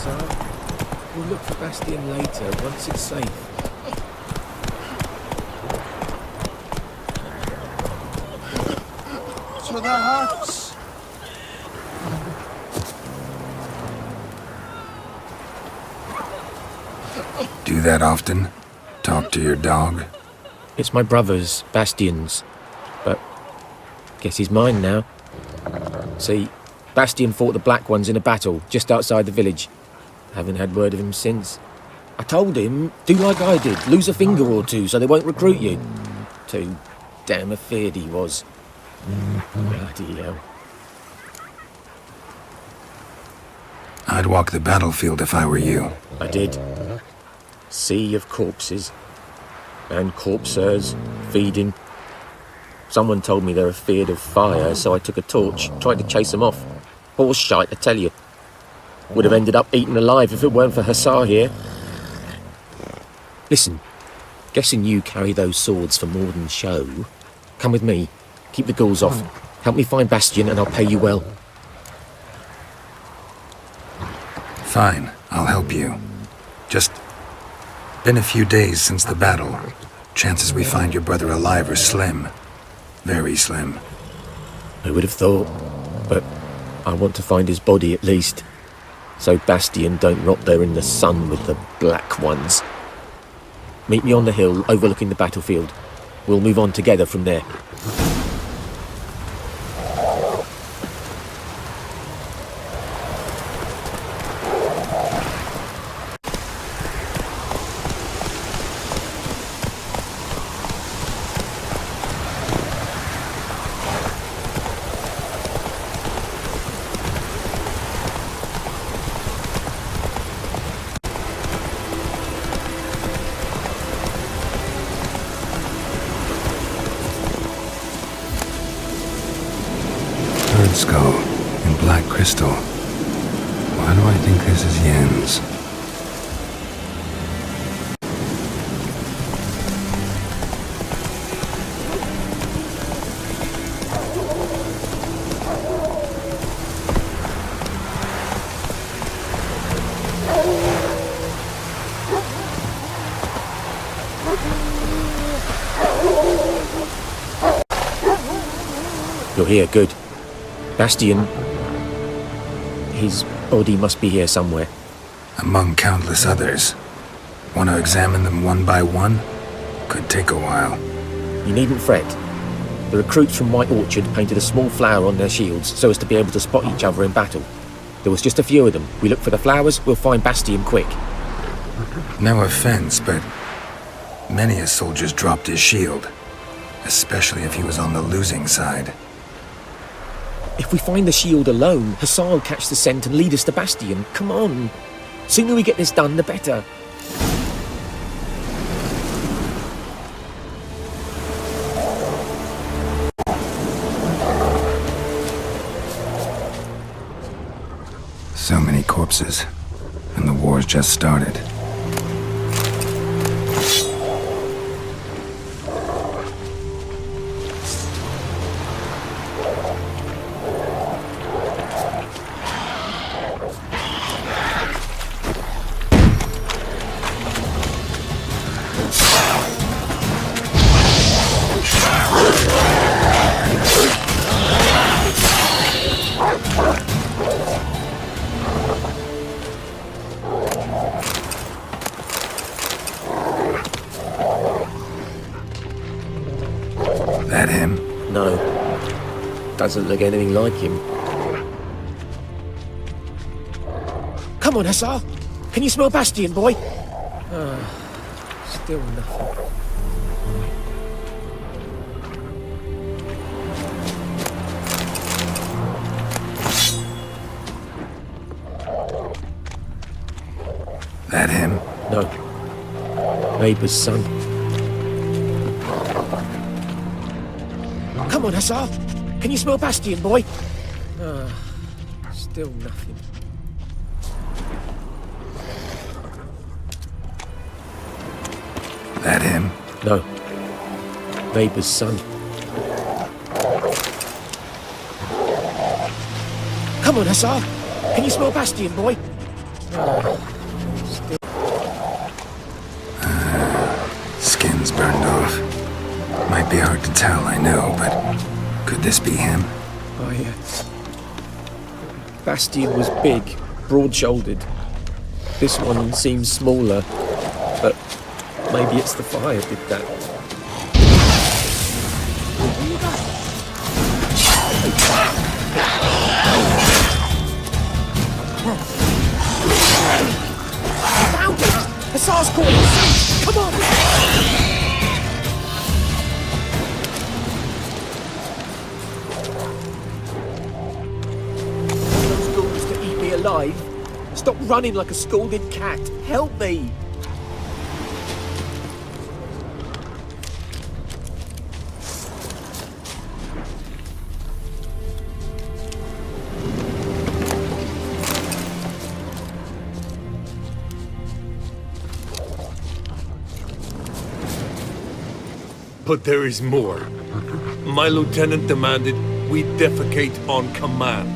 Hussar. We'll look for Bastion later, once it's safe. To the huts! Do that often? Talk to your dog? It's my brother's, Bastion's. But guess he's mine now. See, Bastion fought the Black Ones in a battle just outside the village. Haven't had word of him since. I told him, do like I did, lose a finger or two so they won't recruit you. Too damn afeard he was. Bloody hell. I'd walk the battlefield if I were you. I did. Sea of corpses. And corpsers, feeding. Someone told me they're afeard of fire, so I took a torch, tried to chase them off. Horse shite, I tell you. Would have ended up eaten alive if it weren't for Hussar here. Listen, guessing you carry those swords for more than show. Come with me, keep the ghouls off. Help me find Bastion and I'll pay you well. Fine, I'll help you. Just been a few days since the battle. Chances we find your brother alive are slim. Very slim. I would have thought, but I want to find his body at least. So Bastion don't rot there in the sun with the Black Ones. Meet me on the hill overlooking the battlefield. We'll move on together from there. Skull in black crystal. Why do I think this is Yen's? You're here, good. Bastion, his body must be here somewhere. Among countless others. Want to examine them one by one? Could take a while. You needn't fret. The recruits from White Orchard painted a small flower on their shields so as to be able to spot each other in battle. There was just a few of them. We look for the flowers, we'll find Bastion quick. No offense, but many a soldier's dropped his shield. Especially if he was on the losing side. If we find the shield alone, Hussar will catch the scent and lead us to Bastion. Come on. Sooner we get this done, the better. So many corpses, and the war's just started. That him? No. Doesn't look anything like him. Come on, Hussar. Can you smell Bastion, boy? Still nothing. That him? No. Neighbour's son. Come on, Hussar. Can you smell Bastion, boy? Still nothing. That him? No. Neighbour's son. Come on, Hussar. Can you smell Bastion, boy? Skin's burned off. Might be hard to tell, I know, but could this be him? Bastian was big, broad-shouldered. This one seems smaller, but maybe it's the fire did that. Found it! Hussar's calling! Come on! Those ghouls to eat me alive? Stop running like a scalded cat! Help me! But there is more. My lieutenant demanded we defecate on command.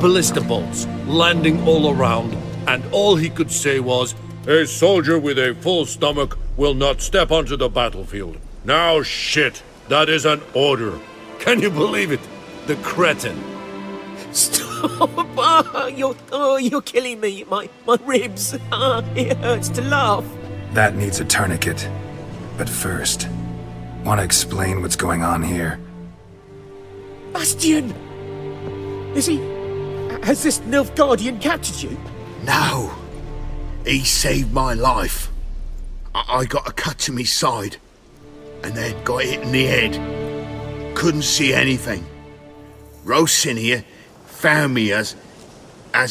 Ballista bolts landing all around, and all he could say was, "A soldier with a full stomach will not step onto the battlefield." Now shit, that is an order. Can you believe it? The cretin. Stop! You're killing me. My ribs. It hurts to laugh. That needs a tourniquet. But first, want to explain what's going on here? Bastian! Is he... Has this Nilfgaardian captured you? No. He saved my life. I got a cut to me side, and then got hit in the head. Couldn't see anything. Rosinia found me as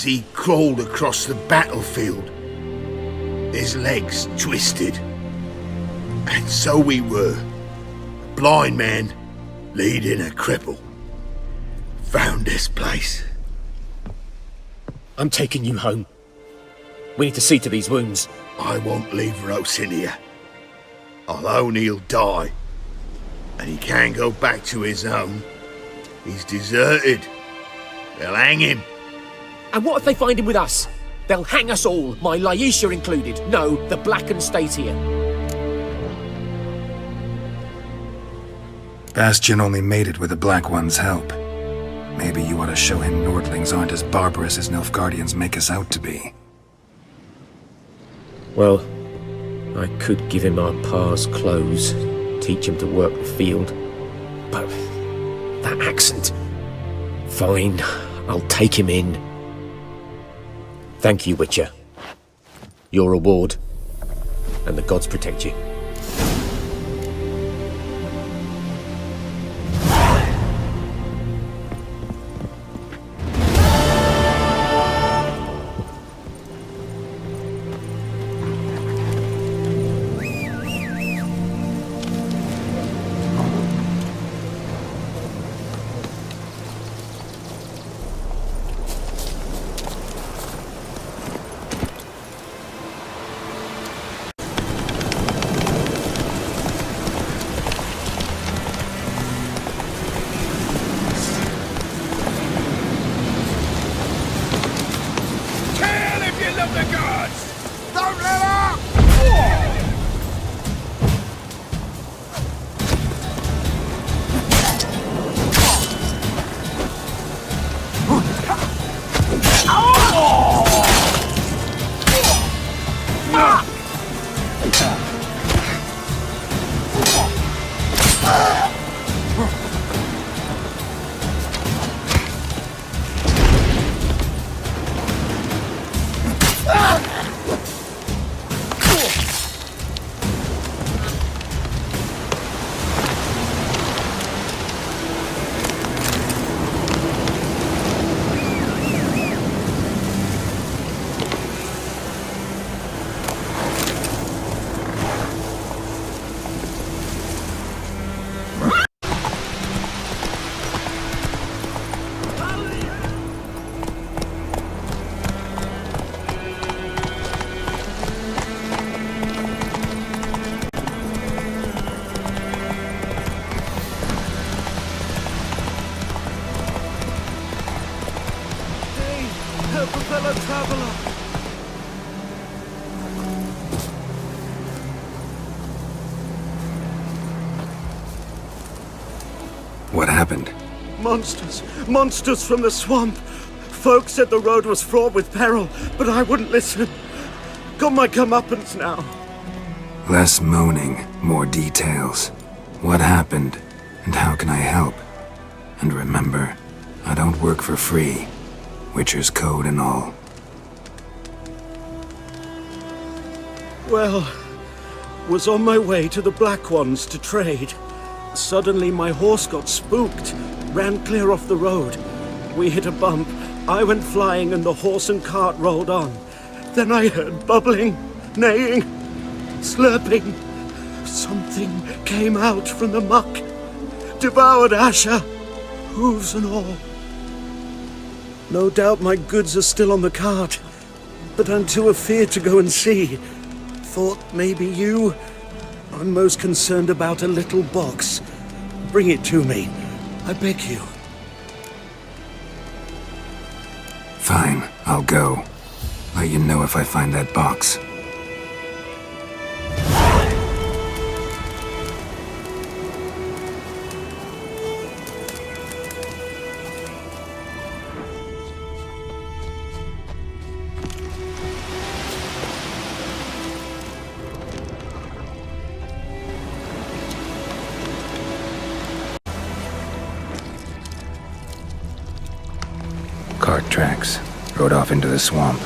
he crawled across the battlefield. His legs twisted. And so we were. A blind man leading a cripple. Found this place. I'm taking you home. We need to see to these wounds. I won't leave Rosinia. I'll own he'll die. And he can't go back to his own. He's deserted. They'll hang him. And what if they find him with us? They'll hang us all, my Laisha included. No, the Blackened State here. Bastian only made it with the Black One's help. Maybe you ought to show him Nordlings aren't as barbarous as Nilfgaardians make us out to be. Well, I could give him our pa's clothes, teach him to work the field. But that accent... Fine, I'll take him in. Thank you, Witcher. Your reward, and the gods protect you. Hey, fellow traveler. happened? Monsters! Monsters from the swamp! Folk said the road was fraught with peril, but I wouldn't listen. Got my comeuppance now. Less moaning, more details. What happened, and how can I help? And remember, I don't work for free. Witcher's code and all. Well, was on my way to the Black Ones to trade. Suddenly my horse got spooked, ran clear off the road. We hit a bump, I went flying and the horse and cart rolled on. Then I heard bubbling, neighing, slurping. Something came out from the muck, devoured Asher, hooves and all. No doubt my goods are still on the cart, but I'm too afeard to go and see. Thought maybe you... I'm most concerned about a little box. Bring it to me, I beg you. Fine, I'll go. Let you know if I find that box. Cart tracks. Rode off into the swamp.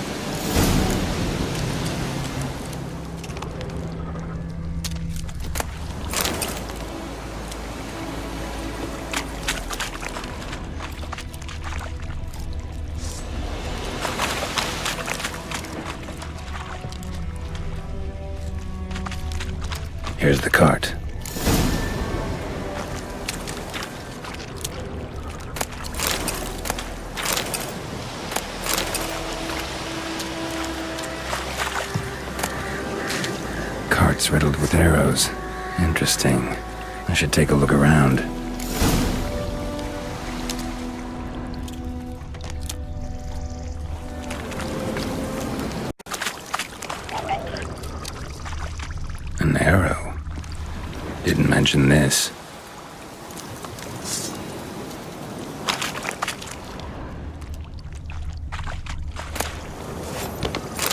Here's the cart. Cart's riddled with arrows. Interesting. I should take a look around. An arrow. Didn't mention this.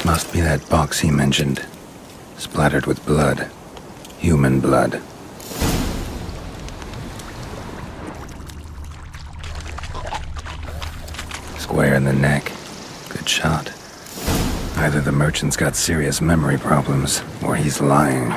Must be that box he mentioned. Splattered with blood. Human blood. Square in the neck. Good shot. Either the merchant's got serious memory problems, or he's lying.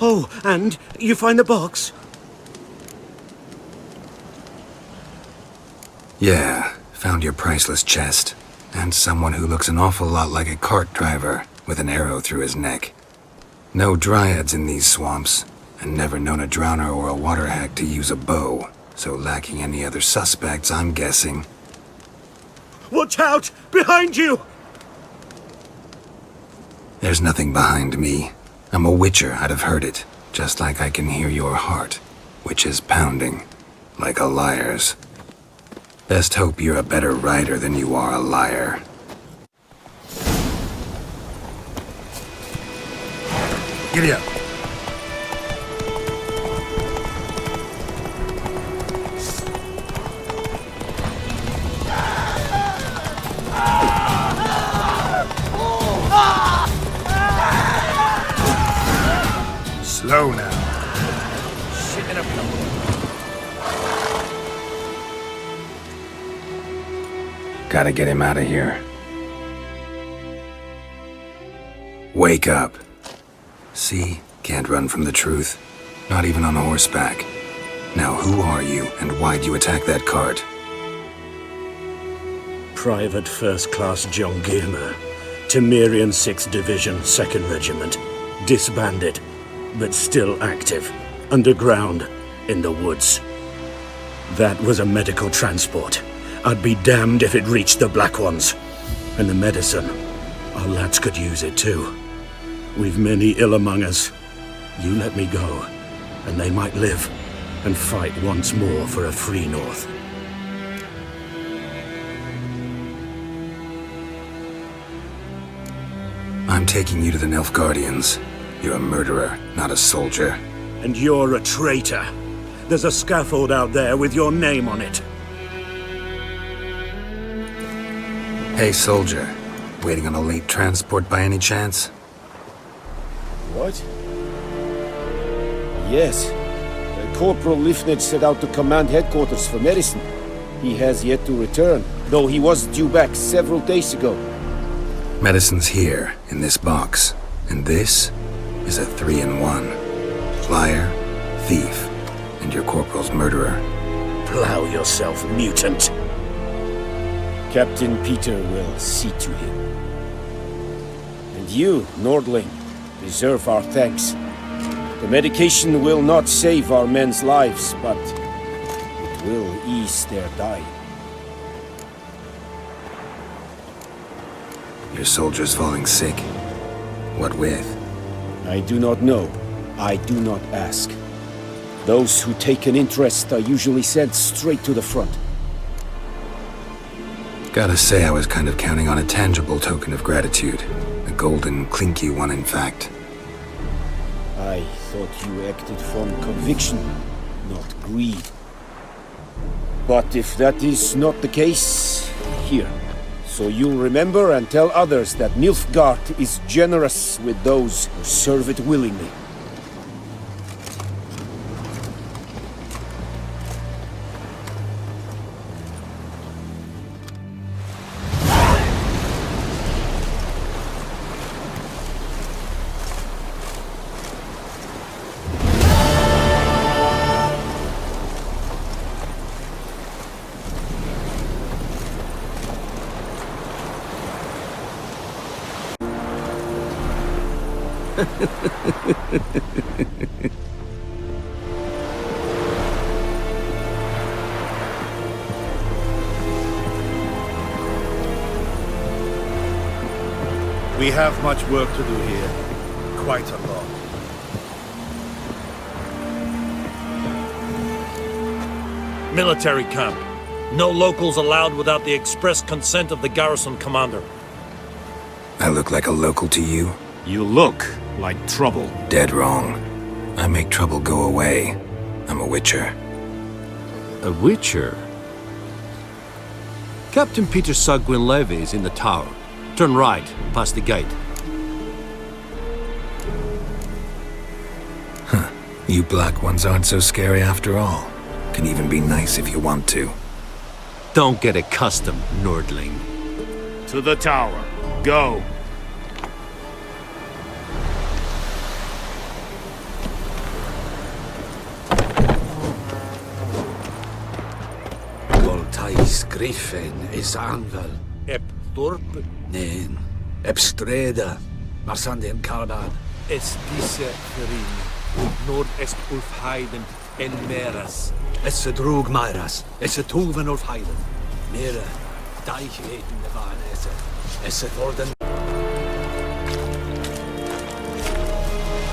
Oh, and you find the box? Yeah, found your priceless chest. And someone who looks an awful lot like a cart driver, with an arrow through his neck. No dryads in these swamps, and never known a drowner or a water hack to use a bow, so lacking any other suspects, I'm guessing. Watch out! Behind you! There's nothing behind me. I'm a witcher, I'd have heard it, just like I can hear your heart, which is pounding, like a liar's. Best hope you're a better rider than you are a liar. Giddy up. Slow now. Gotta get him out of here. Wake up. See? Can't run from the truth. Not even on horseback. Now who are you, and why'd you attack that cart? Private First Class John Gilmer, Temerian 6th Division, 2nd Regiment. Disbanded, but still active. Underground, in the woods. That was a medical transport. I'd be damned if it reached the Black Ones. And the medicine. Our lads could use it too. We've many ill among us. You let me go, and they might live and fight once more for a free North. I'm taking you to the Nilfgaardians. You're a murderer, not a soldier. And you're a traitor. There's a scaffold out there with your name on it. Hey, soldier. Waiting on a late transport by any chance? What? Yes. Corporal Lifned set out to command headquarters for medicine. He has yet to return, though he was due back several days ago. Medicine's here, in this box. And this is a 3-in-1. Liar, thief, and your corporal's murderer. Plow yourself, mutant. Captain Peter will see to him. And you, Nordling, deserve our thanks. The medication will not save our men's lives, but it will ease their dying. Your soldier's falling sick. What with? I do not know. I do not ask. Those who take an interest are usually sent straight to the front. Gotta say, I was kind of counting on a tangible token of gratitude. A golden, clinky one, in fact. I thought you acted from conviction, not greed. But if that is not the case, here. So you'll remember and tell others that Nilfgaard is generous with those who serve it willingly. We have much work to do here. Quite a lot. Military camp. No locals allowed without the express consent of the garrison commander. I look like a local to you? You look like trouble. Dead wrong. I make trouble go away. I'm a witcher. A witcher? Captain Peter Sagwin Levy is in the tower. Turn right, past the gate. Huh. You black ones aren't so scary after all. Can even be nice if you want to. Don't get accustomed, Nordling. To the tower. Go. Voltais Griffin is anvel. Ep Thorp Neen. Epstreda. Marsandien Kalbad. es diese Verin. Nord est Ulf Heiden en Meras. Es drug Mairas. Es tuven Ulf Heiden. Mere. Deichheden de waren es. Es orden.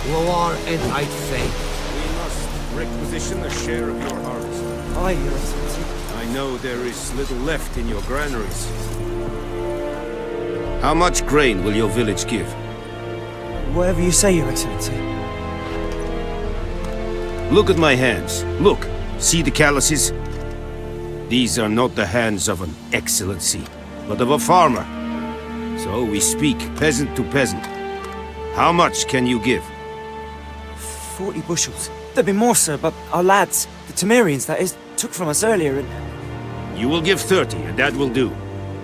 Loar en Eid Fane. We must requisition a share of your harvest. Aye, Your Excellency. I know there is little left in your granaries. How much grain will your village give? Whatever you say, Your Excellency. Look at my hands. Look. See the calluses? These are not the hands of an excellency, but of a farmer. So we speak peasant to peasant. How much can you give? 40 bushels. There'd be more, sir, but our lads, the Temerians, that is, took from us earlier and... You will give 30, and that will do.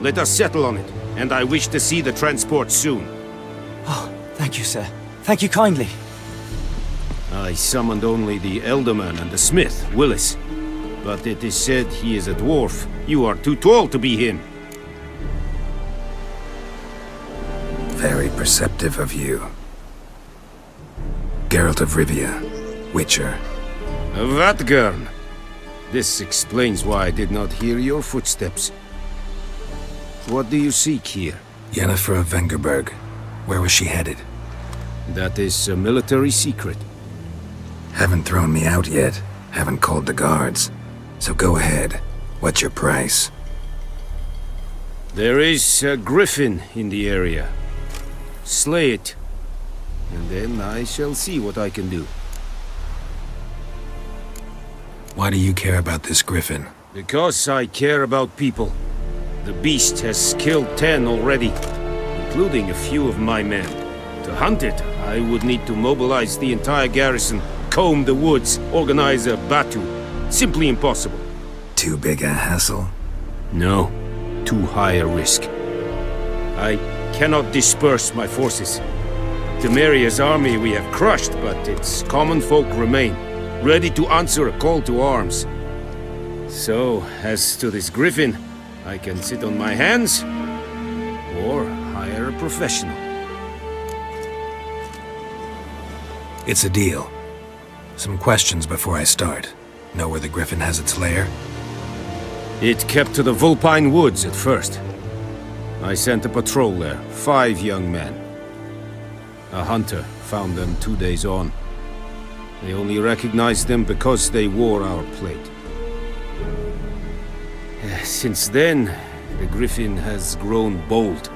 Let us settle on it, and I wish to see the transport soon. Oh, thank you, sir. Thank you kindly. I summoned only the Elderman and the smith, Willis. But it is said he is a dwarf. You are too tall to be him. Very perceptive of you. Geralt of Rivia, Witcher. Vatgern. This explains why I did not hear your footsteps. What do you seek here? Yennefer of Vengerberg. Where was she headed? That is a military secret. Haven't thrown me out yet. Haven't called the guards. So go ahead. What's your price? There is a griffin in the area. Slay it, and then I shall see what I can do. Why do you care about this griffin? Because I care about people. The beast has killed 10 already, including a few of my men. To hunt it, I would need to mobilize the entire garrison, comb the woods, organize a batu. Simply impossible. Too big a hassle? No, too high a risk. I cannot disperse my forces. Temeria's army we have crushed, but its common folk remain, ready to answer a call to arms. So, as to this griffin, I can sit on my hands, or hire a professional. It's a deal. Some questions before I start. Know where the griffin has its lair? It kept to the Vulpine Woods at first. I sent a patrol there, 5 young men. A hunter found them 2 days on. They only recognized them because they wore our plate. Since then, the griffin has grown bold.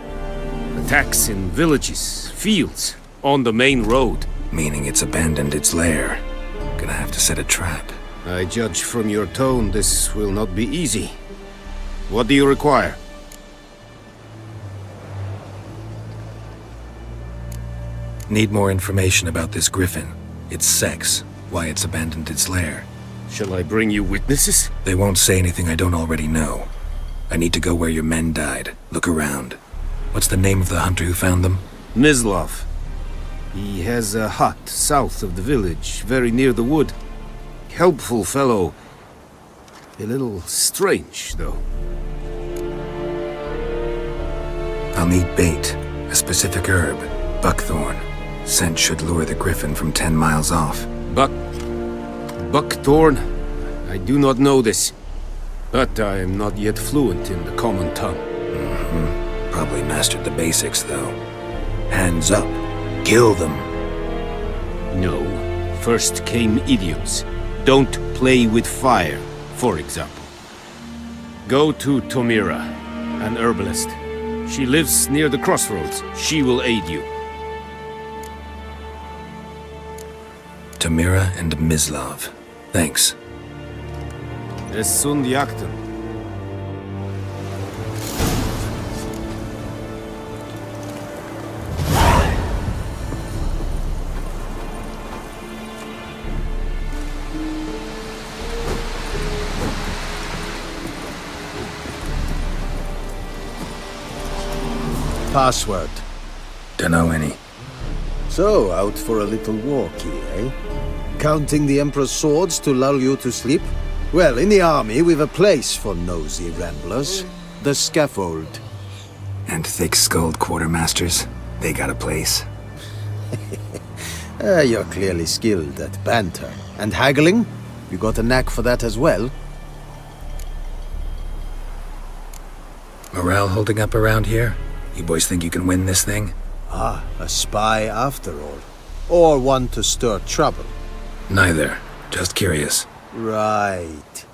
Attacks in villages, fields, on the main road. Meaning it's abandoned its lair. Gonna have to set a trap. I judge from your tone this will not be easy. What do you require? Need more information about this griffin. Its sex, why it's abandoned its lair. Shall I bring you witnesses? They won't say anything I don't already know. I need to go where your men died. Look around. What's the name of the hunter who found them? Mislav. He has a hut south of the village, very near the wood. Helpful fellow. A little strange, though. I'll need bait. A specific herb. Buckthorn. Scent should lure the griffin from 10 miles off. Buckthorn? I do not know this. But I am not yet fluent in the common tongue. Probably mastered the basics, though. Hands up. Kill them. No. First came idioms. Don't play with fire, for example. Go to Tomira, an herbalist. She lives near the crossroads. She will aid you. Tamira and Mislav. Thanks. Es sunt jakten. Password. Dunno any. So, out for a little walk here, eh? Counting the Emperor's swords to lull you to sleep? Well, in the army, we've a place for nosy ramblers. The scaffold. And thick-skulled quartermasters. They got a place. You're clearly skilled at banter. And haggling? You got a knack for that as well? Morale holding up around here? You boys think you can win this thing? Ah, a spy after all. Or one to stir trouble. Neither. Just curious. Right.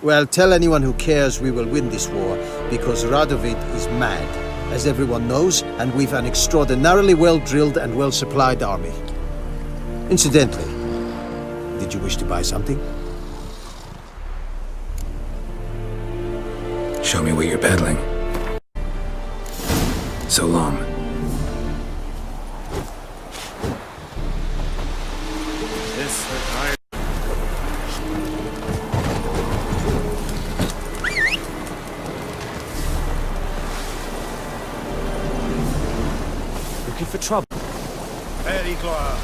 Well, tell anyone who cares we will win this war, because Radovid is mad, as everyone knows, and we've an extraordinarily well-drilled and well-supplied army. Incidentally, did you wish to buy something? Show me what you're peddling. So long. Looking for trouble. Very glad.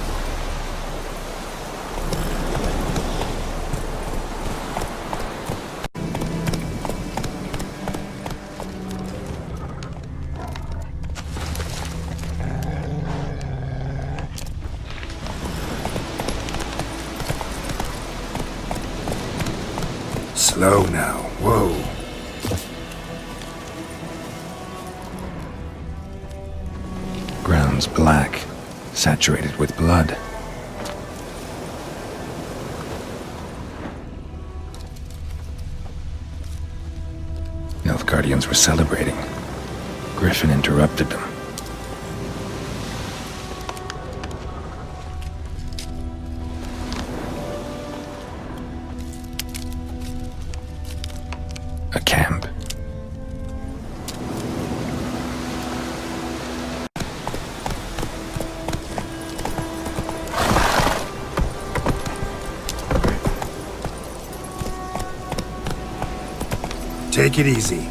Slow now. Whoa. Ground's black, saturated with blood. Nilfgaardians were celebrating. Griffin interrupted them. A camp. Take it easy.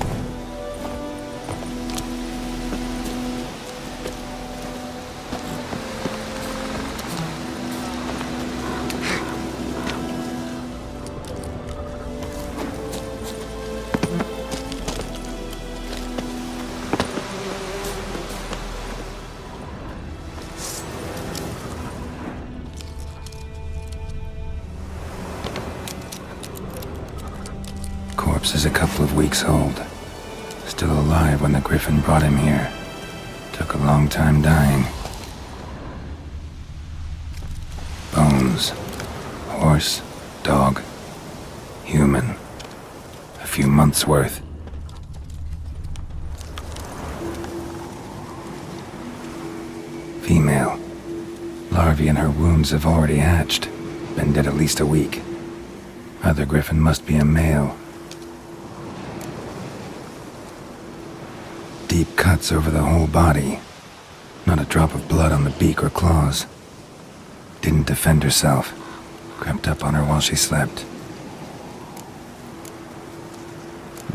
Corpse is a couple of weeks old. Still alive when the Griffin brought him here. Took a long time dying. Bones. Horse, dog, human. A few months' worth. Female. Larvae in her wounds have already hatched. Been dead at least a week. Other Griffin must be a male. Deep cuts over the whole body. Not a drop of blood on the beak or claws. Didn't defend herself. Crept up on her while she slept.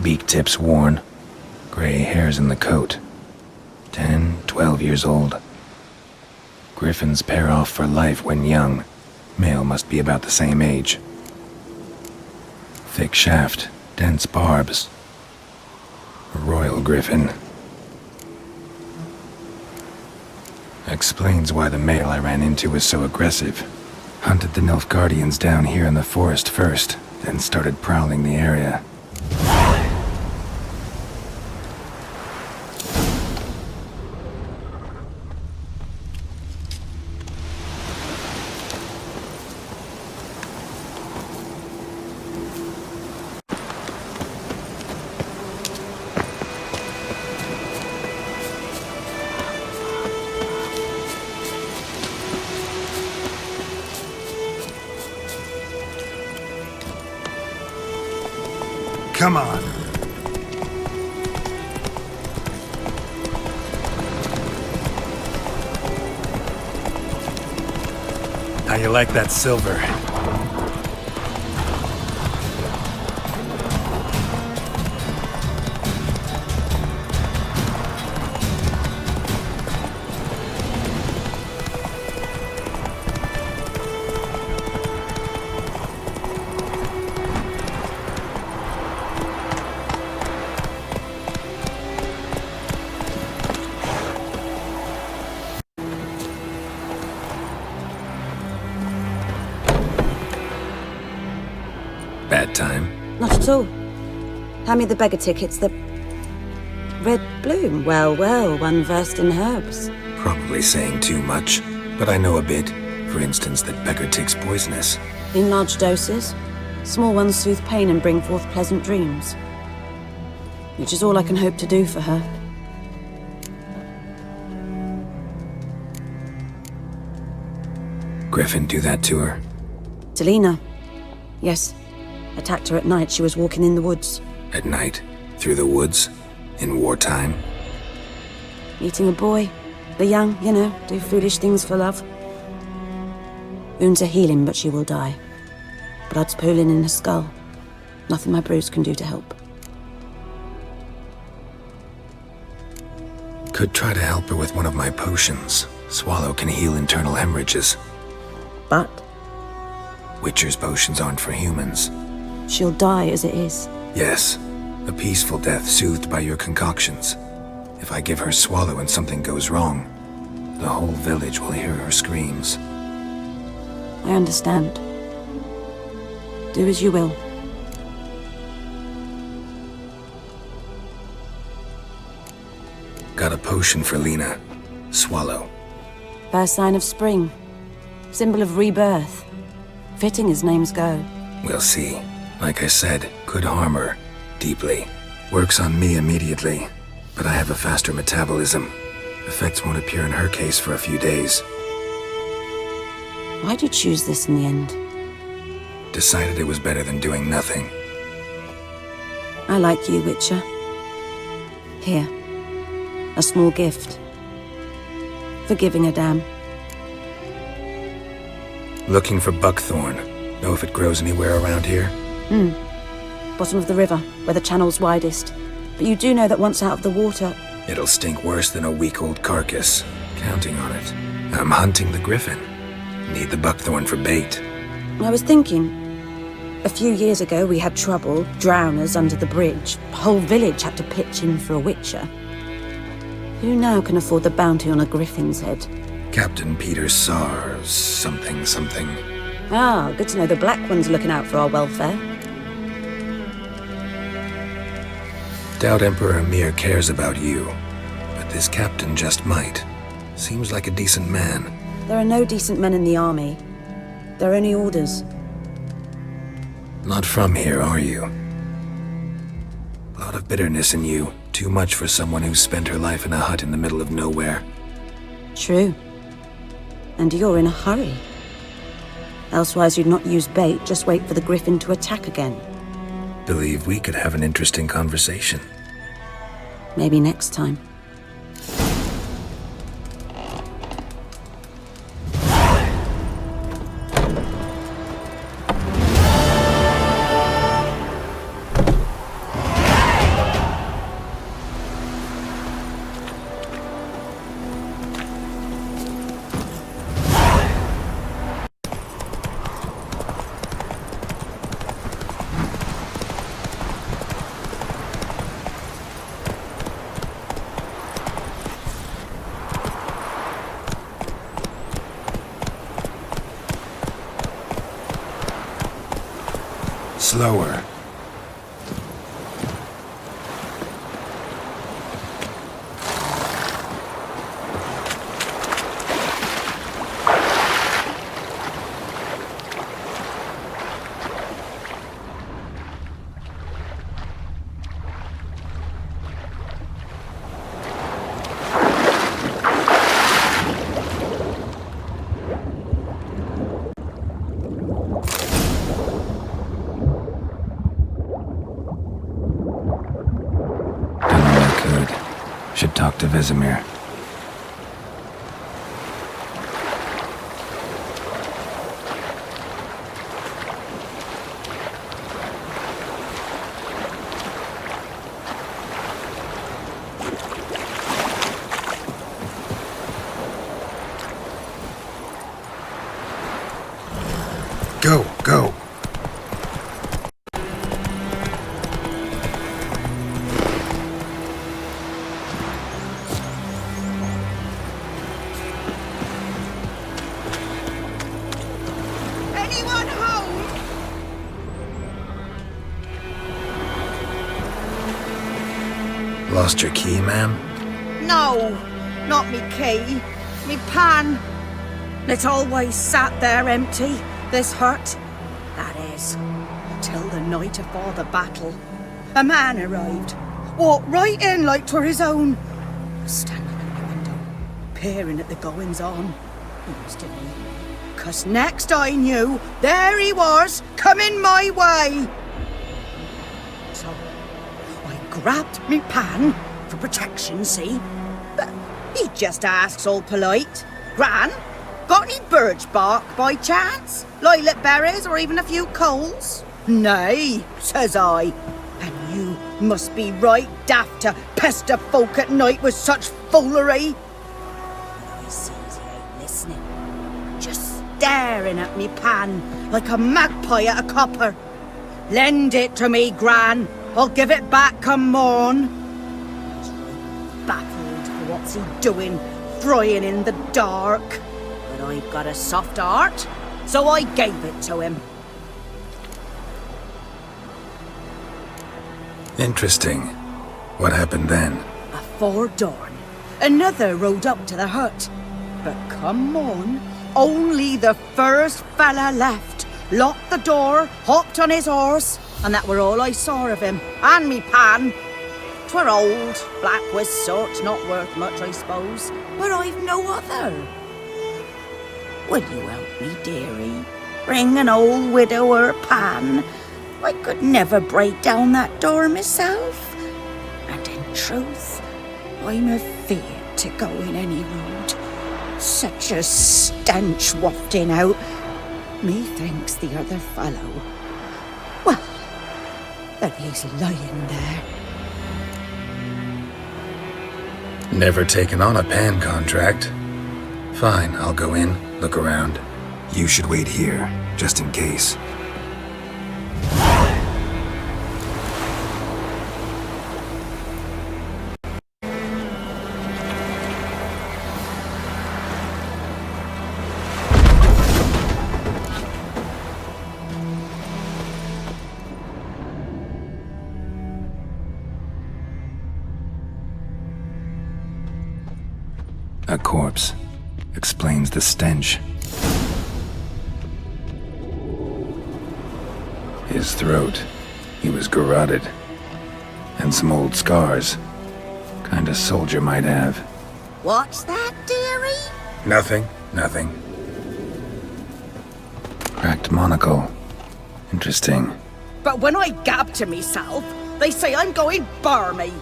Beak tips worn. Gray hairs in the coat. 10, 12 years old. Griffins pair off for life when young. Male must be about the same age. Thick shaft, dense barbs. A royal griffin. Explains why the male I ran into was so aggressive. Hunted the Nilfgaardians down here in the forest first, then started prowling the area. Come on. How you like that silver? Bad time? Not at all. Hand me the beggar tickets, the... Red bloom. Well, well, one versed in herbs. Probably saying too much, but I know a bit. For instance, that beggar tick's poisonous. In large doses. Small ones soothe pain and bring forth pleasant dreams. Which is all I can hope to do for her. Griffin do that to her? Delina. Yes. Attacked her at night. She was walking in the woods. At night? Through the woods? In wartime? Meeting a boy. The young, you know, do foolish things for love. Wounds are healing, but she will die. Blood's pooling in her skull. Nothing my brews can do to help. Could try to help her with one of my potions. Swallow can heal internal hemorrhages. But? Witcher's potions aren't for humans. She'll die as it is. Yes. A peaceful death soothed by your concoctions. If I give her Swallow and something goes wrong, the whole village will hear her screams. I understand. Do as you will. potion for Lena. Swallow. First sign of spring. Symbol of rebirth. Fitting as names go. We'll see. Like I said, could harm her. Deeply. Works on me immediately, but I have a faster metabolism. Effects won't appear in her case for a few days. Why'd you choose this in the end? Decided it was better than doing nothing. I like you, Witcher. Here. A small gift. For giving a damn. Looking for buckthorn. Know if it grows anywhere around here? Bottom of the river, where the channel's widest. But you do know that once out of the water... It'll stink worse than a week-old carcass. Counting on it. I'm hunting the griffin. Need the buckthorn for bait. I was thinking... A few years ago we had trouble, drowners under the bridge. The whole village had to pitch in for a witcher. Who now can afford the bounty on a griffin's head? Captain Peter Sars, something. Ah, good to know the Black One's looking out for our welfare. Doubt Emperor Mir cares about you, but this captain just might. Seems like a decent man. There are no decent men in the army. There are only orders. Not from here, are you? A lot of bitterness in you. Too much for someone who's spent her life in a hut in the middle of nowhere. True. And you're in a hurry. Elsewise you'd not use bait, just wait for the griffin to attack again. Believe we could have an interesting conversation. Maybe next time. Slower. Should talk to Vesemir. Go. Lost your key, ma'am? No, not me key. Me pan. It always sat there empty, this hut. That is, till the night afore the battle. A man arrived, walked right in like 'twere his own. Standing at the window, peering at the goings-on. He was to me. 'Cause next I knew, there he was, coming my way. So I grabbed me pan for protection, see? But he just asks all polite, Gran, got any birch bark by chance? Lilac berries or even a few coals? Nay, says I. And you must be right daft to pester folk at night with such foolery. I sees he ain't listening. Just staring at me pan like a magpie at a copper. Lend it to me, Gran. I'll give it back come morn. He's right baffled for what's he doing, frying in the dark. But I've got a soft heart, so I gave it to him. Interesting. What happened then? Afore dawn, Another rode up to the hut. But come on, only the first fella left. Locked the door, hopped on his horse, and that were all I saw of him, and me pan. 'Twere old, black with soot, not worth much, I suppose, but I've no other. Will you help me, dearie? Bring an old widower pan. I could never break down that door myself. And in truth, I'm afeard to go in any road. Such a stench wafting out. Methinks the other fellow, well, that he's lying there. Never taken on a pan contract. Fine, I'll go in, look around. You should wait here, just in case. A corpse. Explains the stench. His throat. He was garroted. And some old scars. Kind of soldier might have. What's that, dearie? Nothing. Cracked monocle. Interesting. But when I gab to myself, they say I'm going barmy.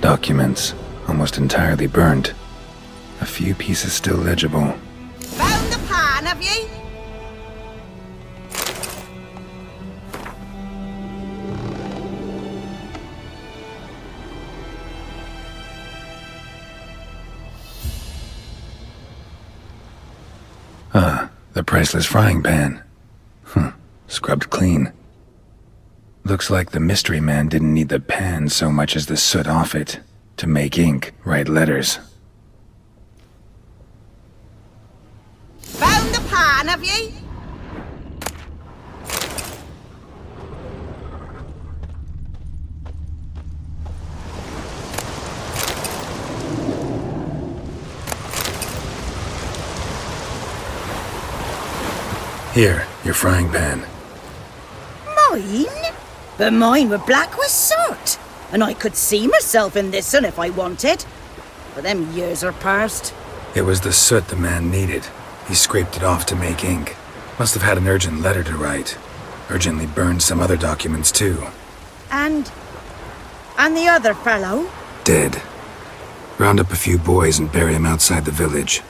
Documents, almost entirely burnt. A few pieces still legible. Found the pan, have ye? Ah, the priceless frying pan. Scrubbed clean. Looks like the mystery man didn't need the pan so much as the soot off it to make ink, write letters. Found the pan, have ye? Here, your frying pan. Mine? But mine were black with soot, and I could see myself in this one if I wanted. But them years are past. It was the soot the man needed. He scraped it off to make ink. Must have had an urgent letter to write. Urgently burned some other documents too. And the other fellow? Dead. Round up a few boys and bury him outside the village.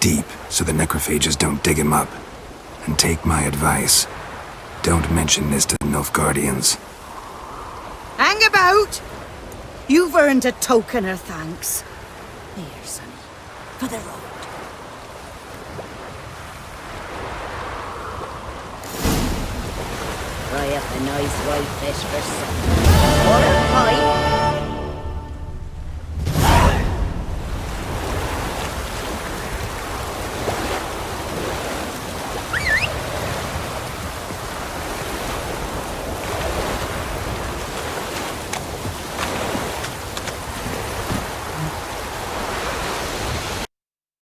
Deep, so the necrophages don't dig him up. And take my advice. Don't mention this to the Nilfgaardians. Hang about! You've earned a token of thanks. Here, sonny, for the road. Fry up a nice white fish for supper. Or a pie.